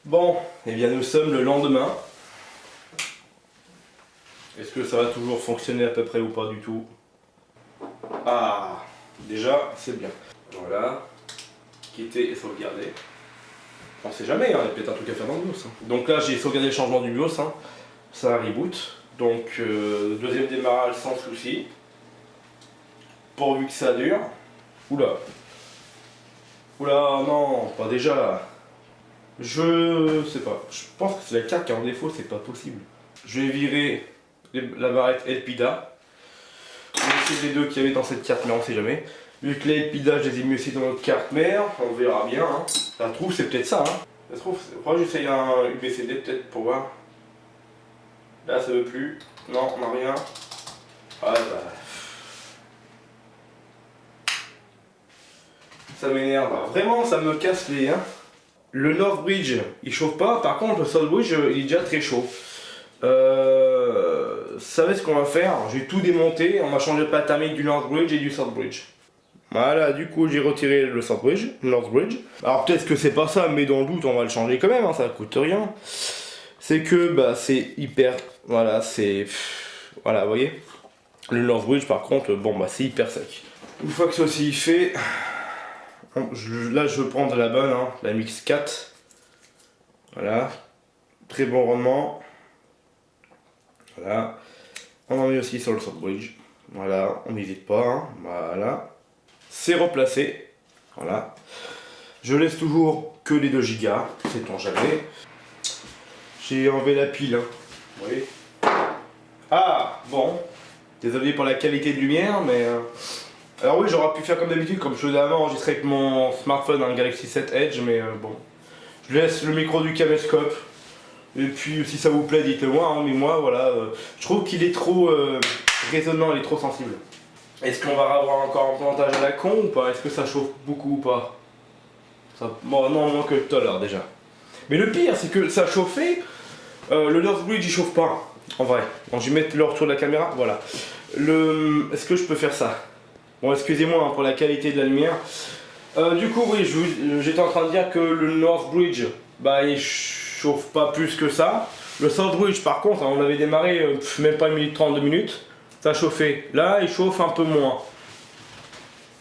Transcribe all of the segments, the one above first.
Bon, eh bien nous sommes le lendemain. Est-ce que ça va toujours fonctionner à peu près ou pas du tout? Ah, déjà, c'est bien. Voilà. Quitter et sauvegarder. On sait jamais, hein, il y a peut-être un truc à faire dans le BIOS. Hein. Donc là, j'ai sauvegardé le changement du BIOS. Hein. Ça reboot. Donc, deuxième démarrage sans souci. Pourvu que ça dure. Oula. Oula, non, pas déjà. Je sais pas. Je pense que c'est la carte qui est en défaut, c'est pas possible. Je vais virer la barrette Elpida. C'est les deux qu'il y avait dans cette carte, mais on sait jamais. Vu que les Elpida, je les ai mis aussi dans notre carte mère, on verra bien. Hein. Ça se trouve, c'est peut-être ça. Hein. Ça se trouve, j'essaye un UBCD peut-être pour voir. Là, ça veut plus. Non, on n'a rien. Ah bah. Ça m'énerve. Vraiment, ça me casse les. Hein. Le Northbridge, il chauffe pas. Par contre, le Southbridge, il est déjà très chaud. Vous savez ce qu'on va faire? J'ai tout démonté. On va changer le plat thermique du Northbridge et du Southbridge. Voilà, du coup, j'ai retiré le Southbridge, le Northbridge. Alors peut-être que c'est pas ça, mais dans le doute, on va le changer quand même. Hein, ça coûte rien. C'est que bah c'est hyper. Voilà, c'est. Voilà, vous voyez. Le Northbridge, par contre, bon bah c'est hyper sec. Une fois que ceci est fait. Là, je vais prendre la bonne, hein, la Mix 4. Voilà. Très bon rendement. Voilà. On en met aussi sur le Southbridge. Voilà, on n'hésite pas. Hein. Voilà. C'est replacé. Voilà. Je laisse toujours que les 2 Go. Sait-on jamais. J'ai enlevé la pile. Hein. Vous voyez. Ah, bon. Désolé pour la qualité de lumière, mais. Alors oui, j'aurais pu faire comme d'habitude, comme je faisais avant, enregistrer avec mon smartphone, un Galaxy 7 Edge, mais bon. Je laisse le micro du caméscope. Et puis si ça vous plaît, dites-le moi, hein, mais moi voilà, je trouve qu'il est trop résonnant, il est trop sensible. Est-ce qu'on va avoir encore un plantage à la con ou pas? Est-ce que ça chauffe beaucoup ou pas? Ça, bon, non, moins que tout à l'heure déjà. Mais le pire, c'est que ça chauffait, le Northbridge il chauffe pas, en vrai. Bon, je vais mettre le retour de la caméra, voilà. Est-ce que je peux faire ça? Bon, excusez-moi hein, pour la qualité de la lumière. Du coup, oui, j'étais en train de dire que le Northbridge, bah il chauffe pas plus que ça. Le Southbridge, par contre, hein, on avait démarré même pas 1 minute 30, 2 minutes. Ça chauffait. Là, il chauffe un peu moins.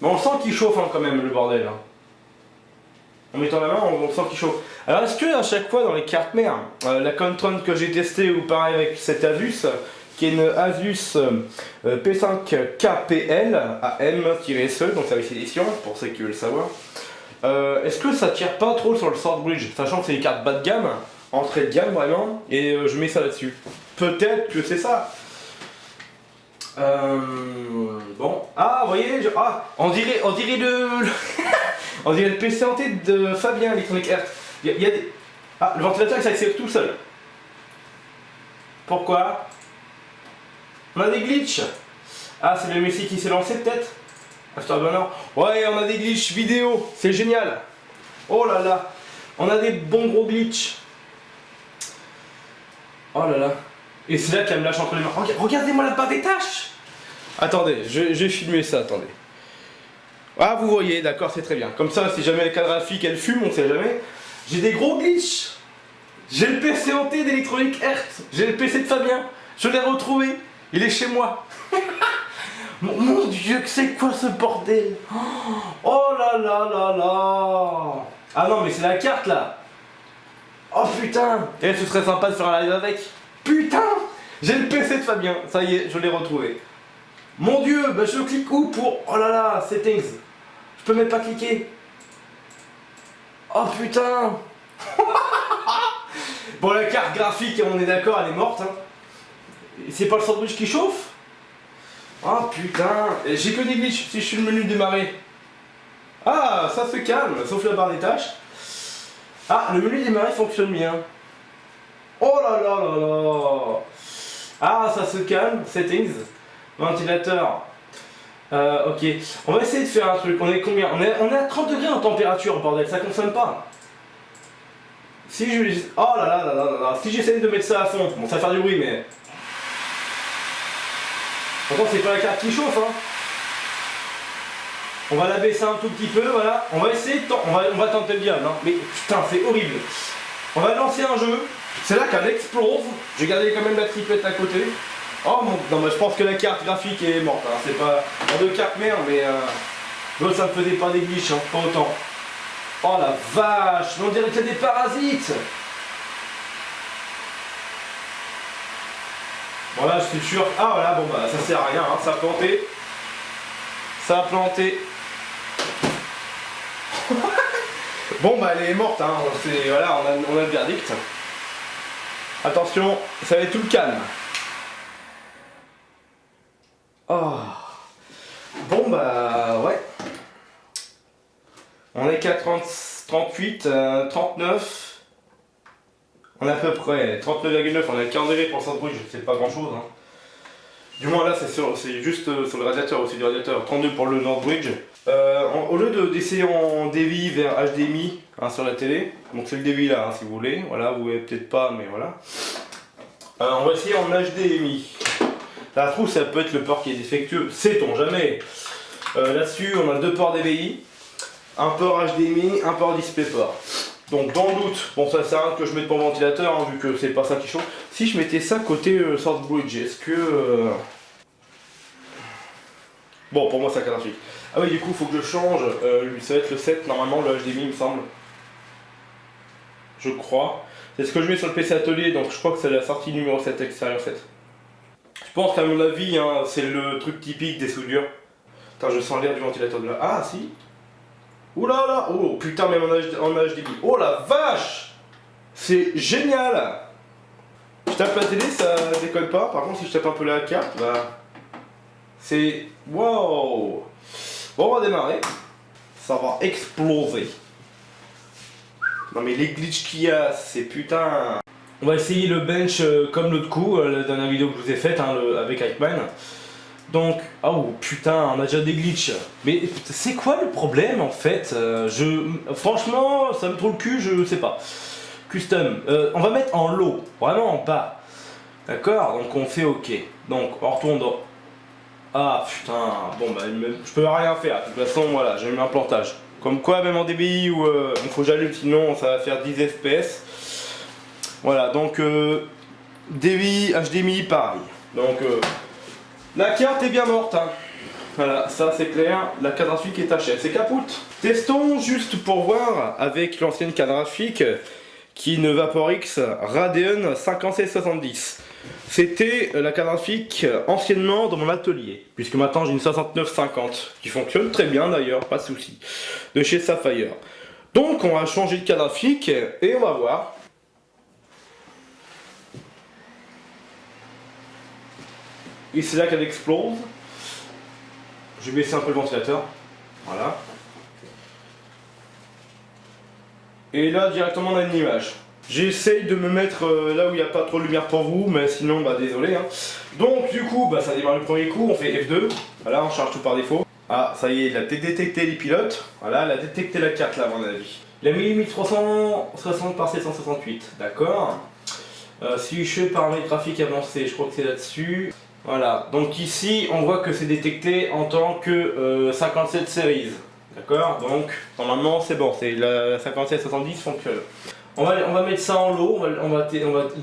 Mais on sent qu'il chauffe hein, quand même, le bordel. Hein. En mettant la main, on sent qu'il chauffe. Alors, est-ce que à chaque fois dans les cartes mères, la Contron que j'ai testée ou pareil avec cette Asus, qui est une Asus P5KPL AM-SE, donc service édition, pour ceux qui veulent le savoir. Est-ce que ça tire pas trop sur le Southbridge, sachant que c'est des cartes bas de gamme, entrée de gamme vraiment, et je mets ça là-dessus. Peut-être que c'est ça. Bon. Ah, vous voyez, on dirait le... on dirait le PC hanté de Fabien, Electronic Arts. Il y a des... Ah, le ventilateur il s'accélère tout seul. Pourquoi? On a des glitches. Ah, c'est le Messi qui s'est lancé peut-être? Afterburner. Ouais, on a des glitches vidéo. C'est génial. Oh là là. On a des bons gros glitches. Oh là là. Et c'est là qu'elle me lâche entre les mains. Regardez-moi la barre des tâches. Attendez, je vais filmer ça, attendez. Ah, vous voyez, d'accord, c'est très bien. Comme ça, si jamais la carte graphique, elle fume, on sait jamais. J'ai des gros glitches. J'ai le PC hanté d'Electronic Arts. J'ai le PC de Fabien. Je l'ai retrouvé. Il est chez moi. Mon Dieu, que c'est quoi ce bordel? Oh là là là là. Ah non, mais c'est la carte là. Oh putain. Et ce serait sympa de faire un live avec. Putain. J'ai le PC de Fabien. Ça y est, je l'ai retrouvé. Mon Dieu, bah je clique où pour... Oh là là, settings. Je peux même pas cliquer. Oh putain. Bon, la carte graphique, on est d'accord, elle est morte. Hein. C'est pas le Southbridge qui chauffe? Oh putain. J'ai que des glitches si je suis le menu démarrer. Ah, ça se calme, sauf la barre des tâches. Ah, le menu démarrer fonctionne bien. Oh là là là là. Ah, ça se calme, settings. Ventilateur. Ok. On va essayer de faire un truc. On est combien? On est à 30 degrés en température, bordel. Ça consomme pas. Si je... Oh là là là là là. Si j'essaie de mettre ça à fond. Bon, ça va faire du bruit, mais... Pourtant, c'est pas la carte qui chauffe, hein. On va la baisser un tout petit peu, voilà. On va essayer de... On va tenter le diable, hein. Mais putain, c'est horrible. On va lancer un jeu. C'est là qu'elle explose. J'ai gardé quand même la triplette à côté. Oh mon... Non mais je pense que la carte graphique est morte. Hein. C'est pas... En deux cartes merde mais... L'autre ça me faisait pas des glitches, hein. Pas autant. Oh la vache. Mais on dirait qu'il y a des parasites. Voilà, je suis sûr. Ah voilà, bon bah ça sert à rien, hein. Ça a planté. Ça a planté. Bon bah elle est morte, hein. Voilà, on a le verdict. Attention, ça va être tout le calme. Oh. Bon bah ouais. On est qu'à 38, 39. On est à peu près 39,9, on est à 40 degrés pour le centre brut, c'est pas grand chose. Hein. Du moins là c'est juste sur le radiateur, aussi du radiateur, 32 pour le Northbridge. Au lieu d'essayer en DVI vers HDMI hein, sur la télé, donc c'est le DVI là hein, si vous voulez, voilà, vous voyez peut-être pas mais voilà. On va essayer en HDMI. Ça se trouve ça peut être le port qui est défectueux, sait-on jamais. Là-dessus on a deux ports DVI, un port HDMI, un port DisplayPort. Donc dans le doute, bon ça sert à rien que je mette mon ventilateur hein, vu que c'est pas ça qui chauffe. Si je mettais ça côté Southbridge, est-ce que... Bon pour moi c'est graphique. Ah oui du coup il faut que je change, ça va être le 7 normalement le HDMI il me semble. Je crois. C'est ce que je mets sur le PC atelier donc je crois que c'est la sortie numéro 7 extérieur 7. Je pense qu'à mon avis hein, c'est le truc typique des soudures. Attends je sens l'air du ventilateur de là. Ah si. Ouh là là. Oh putain même en HDMI. Oh la vache. C'est génial. Je tape la télé ça décolle pas. Par contre si je tape un peu la carte bah... C'est... Wow. Bon on va démarrer. Ça va exploser. Non mais les glitches qu'il y a, c'est putain... On va essayer le bench comme l'autre coup, la dernière vidéo que je vous ai faite hein, avec Eichmann. Donc, oh putain, on a déjà des glitches. Mais c'est quoi le problème en fait franchement, ça me trouve le cul, je sais pas. Custom, on va mettre en low, vraiment en bas. D'accord, donc on fait OK. Donc on retourne dans... Ah putain, bon bah je peux rien faire. De toute façon, voilà, j'ai mis un plantage. Comme quoi, même en DBI où il faut que j'allume, sinon ça va faire 10 FPS. Voilà, donc DBI, HDMI, pareil. Donc la carte est bien morte. Hein. Voilà, ça c'est clair. La carte graphique est tachée, c'est capoute. Testons juste pour voir avec l'ancienne carte graphique qui est une VaporX Radeon 5670. C'était la carte graphique anciennement dans mon atelier, puisque maintenant j'ai une 6950 qui fonctionne très bien d'ailleurs, pas de souci, de chez Sapphire. Donc on va changer de carte graphique et on va voir. Et c'est là qu'elle explose. Je vais baisser un peu le ventilateur. Voilà. Et là directement on a une image. J'essaye de me mettre là où il n'y a pas trop de lumière pour vous, mais sinon bah désolé. Hein. Donc du coup bah ça démarre le premier coup, on fait F2. Voilà, on charge tout par défaut. Ah ça y est, il a détecté les pilotes. Voilà, il a détecté la carte là à mon avis. Il a mis limite 360 par 768, d'accord. Si je fais paramètres graphiques avancés, je crois que c'est là-dessus. Voilà, donc ici on voit que c'est détecté en tant que 57 series. D'accord, donc normalement c'est bon, c'est la 5770 fonctionne. On va mettre ça en low, on va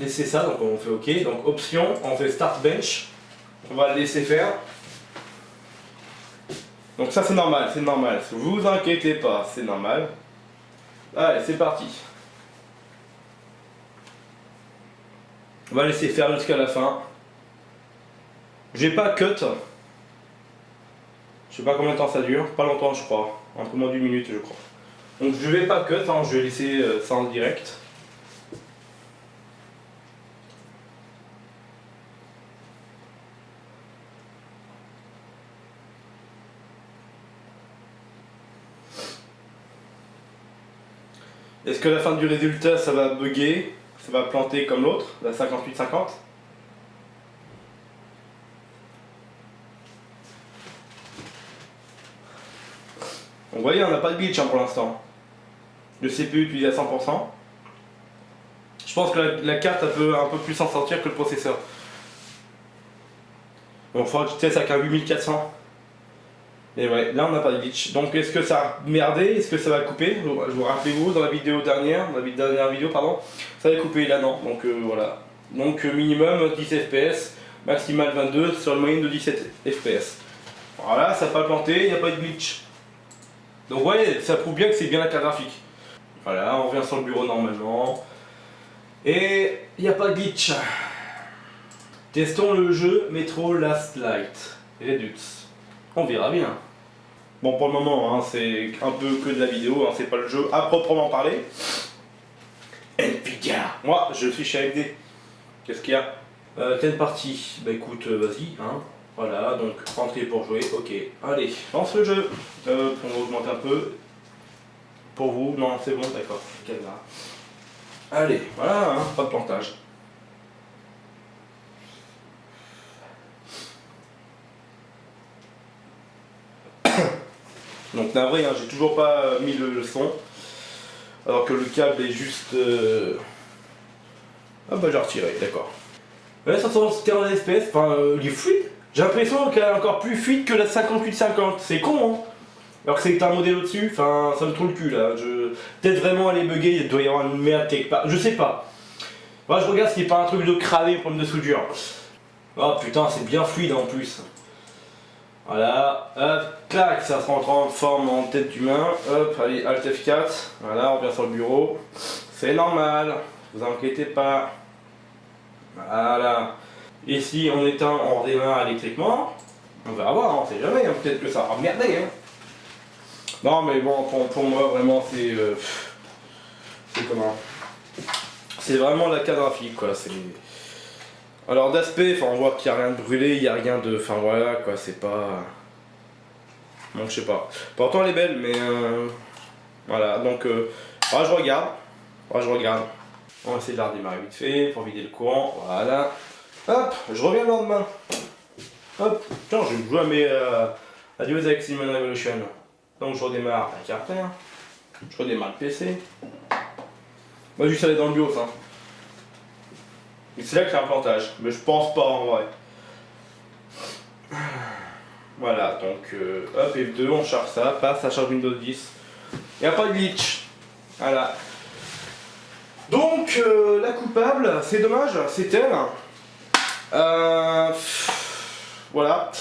laisser ça, donc on fait OK. Donc option, on fait start bench, on va le laisser faire. Donc ça c'est normal, vous inquiétez pas, c'est normal. Allez, c'est parti. On va laisser faire jusqu'à la fin. J'ai pas cut. Je sais pas combien de temps ça dure, pas longtemps je crois, un peu moins d'une minute je crois. Donc je vais pas cut, hein, je vais laisser ça en direct. Est-ce que la fin du résultat ça va bugger, ça va planter comme l'autre, la 5850? Donc vous voyez, on n'a pas de glitch hein, pour l'instant. Le CPU est utilisé à 100%. Je pense que la carte elle peut un peu plus s'en sortir que le processeur. Bon, il faudra que je teste avec un 8400. Et ouais, là on n'a pas de glitch. Donc est-ce que ça a merdé? Est-ce que ça va couper? Je vous rappelez-vous dans la vidéo dernière, dans la dernière vidéo pardon, ça avait coupé là non. Donc voilà. Donc minimum 10 fps, maximal 22 sur une moyenne de 17 fps. Voilà, ça n'a pas planté, il n'y a pas de glitch. Donc ouais, ça prouve bien que c'est bien la carte graphique. Voilà, on revient sur le bureau normalement. Et il n'y a pas de glitch. Testons le jeu Metro Last Light Redux. On verra bien. Bon, pour le moment, hein, c'est un peu que de la vidéo, hein, c'est pas le jeu à proprement parler. Nvidia. Moi, je suis chez AMD. Qu'est-ce qu'il y a? T'as une partie. Bah écoute, vas-y. Hein. Voilà, donc rentrer pour jouer. Ok, allez, lance le jeu. On va augmenter un peu. Pour vous, non, c'est bon, d'accord. Allez, voilà, hein, pas de plantage. Donc navré, hein, j'ai toujours pas mis le son. Alors que le câble est juste... Ah bah j'ai retiré, d'accord. Ouais, 140 fps, enfin il est fluide. J'ai l'impression qu'elle est encore plus fluide que la 5850. C'est con, hein. Alors que c'est un modèle au-dessus, enfin ça me trouve le cul là. Peut-être vraiment elle est buggée, il doit y avoir une merde quelque part. Je sais pas. Moi je regarde s'il n'y a pas un truc de cravé, problème de soudure. Oh putain, c'est bien fluide en plus. Voilà, hop, clac, ça se rentre en forme en tête d'humain. Hop, allez, Alt F4. Voilà, on revient sur le bureau. C'est normal, vous inquiétez pas. Voilà. Ici, on éteint, on redémarre électriquement. On va voir, on sait jamais, hein, peut-être que ça va merder. Hein. Non, mais bon, pour moi, vraiment, c'est. C'est comment? C'est vraiment la carte graphique, quoi. Alors d'aspect, on voit qu'il n'y a rien de brûlé, il n'y a rien de... Enfin voilà quoi, c'est pas... Donc je sais pas. Pourtant elle est belle, mais... Voilà, donc... je regarde. Je regarde. On va essayer de la redémarrer vite fait, pour vider le courant. Voilà. Hop, je reviens le lendemain. Hop, tiens, je vais jouer à mes... à Deus Ex Human Revolution. Donc je redémarre la carte mère. Je redémarre le PC. Moi juste aller dans le BIOS, hein. Et c'est là que c'est un plantage, mais je pense pas en vrai. Voilà, donc hop, F2, on charge ça, passe, ça charge Windows 10. Il n'y a pas de glitch. Voilà. Donc, la coupable, c'est dommage, c'est elle. Voilà.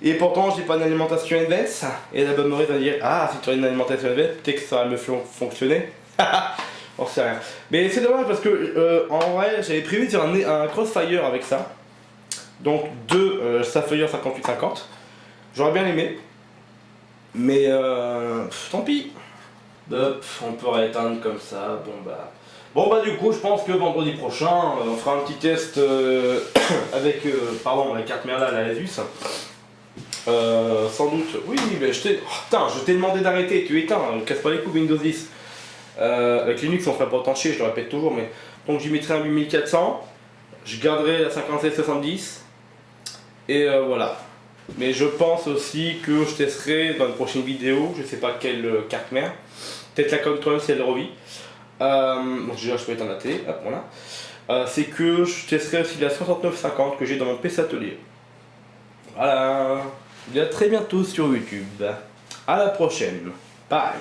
Et pourtant, j'ai pas une alimentation NVS. Et la bonne Maurice va dire, ah, si tu as une alimentation NVS, peut-être que ça va me fonctionner. On sait rien. Mais c'est dommage parce que en vrai j'avais prévu de faire un crossfire avec ça. Donc deux Sapphire 5850. J'aurais bien aimé. Mais tant pis. Hop, on peut rééteindre comme ça. Bon bah du coup je pense que vendredi prochain on fera un petit test avec la carte mère là, la Asus. Sans doute. Oui mais je t'ai demandé d'arrêter, tu éteins, casse pas les coups Windows 10. Avec Linux on ferait pas autant chier, je le répète toujours, mais donc j'y mettrai un 8400, je garderai la 5770 et voilà. Mais je pense aussi que je testerai dans une prochaine vidéo, je sais pas quelle carte mère, peut-être la Control si elle revit. Donc déjà je peux éteindre la télé, hop voilà. C'est que je testerai aussi la 6950 que j'ai dans mon PC atelier. Voilà, à très bientôt sur YouTube. À la prochaine, bye.